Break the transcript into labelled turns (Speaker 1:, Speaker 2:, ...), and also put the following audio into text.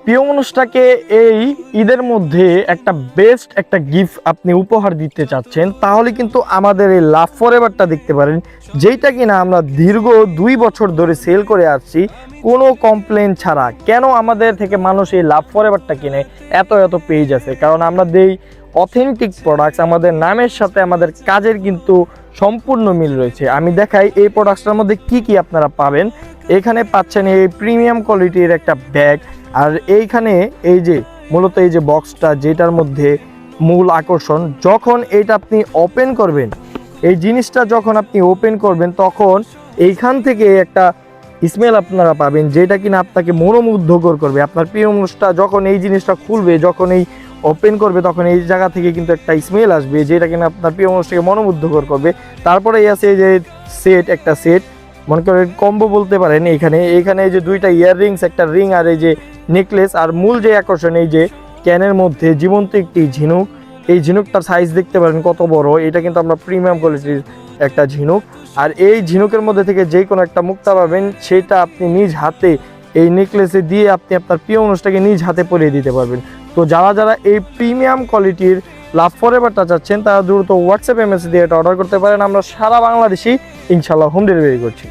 Speaker 1: প্রিয় মানুষটাকে এই ঈদের মধ্যে একটা বেস্ট একটা গিফট আপনি উপহার দিতে চাচ্ছেন, তাহলে কিন্তু আমাদের এই লাভ ফরএভারটা দেখতে পারেন, যেটা কিনা আমরা দীর্ঘ 2 বছর ধরে সেল করে আসছি কোনো কমপ্লেন ছাড়া। কেন আমাদের থেকে মানুষ এই লাভ ফরএভারটা কিনে? এত এত পেজ আছে, কারণ আমরা দেই অথেন্টিক প্রোডাক্টস, আমাদের নামের সাথে আমাদের কাজের কিন্তু সম্পূর্ণ মিল রয়েছে। আমি দেখাই এই প্রোডাক্টসটার মধ্যে কি কি আপনারা পাবেন। এখানে পাচ্ছেন এই প্রিমিয়াম কোয়ালিটির একটা ব্যাগ, আর এইখানে এই যে মূলত এই যে বক্সটা, যেটার মধ্যে মূল আকর্ষণ, যখন এটা আপনি ওপেন করবেন, এই জিনিসটা যখন আপনি ওপেন করবেন তখন এইখান থেকে একটা স্মেল আপনারা পাবেন, যেটা কিনা আপনাকে মনোমুগ্ধকর করবে। আপনার প্রিয় মানুষটা যখন এই জিনিসটা খুলবে, যখন এই ওপেন করবে, তখন এই জায়গা থেকে কিন্তু একটা স্মেল আসবে, যেটা কিনা আপনার প্রিয় মানুষটাকে মনোমুগ্ধকর করবে। তারপরে আছে এই যে সেট, একটা সেট মনে করেন কম্বো বলতে পারেন। এইখানে এই যে 2টা ইয়াররিংস, একটা রিং আর এই যে নেকলেস, আর মূল যে আকর্ষণ এই যে ক্যানের মধ্যে জীবন্ত একটি ঝিনুক। এই ঝিনুকটার সাইজ দেখতে পারেন কত বড়, এটা কিন্তু আমরা প্রিমিয়াম কোয়ালিটির একটা ঝিনুক। আর এই ঝিনুকের মধ্যে থেকে যে কোনো একটা মুক্তা পাবেন, সেটা আপনি নিজ হাতে এই নেকলেসে দিয়ে আপনি আপনার প্রিয় মানুষটাকে নিজ হাতে পরিয়ে দিতে পারবেন। তো যারা যারা এই প্রিমিয়াম কোয়ালিটির লাভ ফরএভারটা চাচ্ছেন, তারা দ্রুত হোয়াটসঅ্যাপ মেসেজ দিয়ে এটা অর্ডার করতে পারেন। আমরা সারা বাংলাদেশেই ইনশাল্লাহ হোম ডেলিভারি করছি।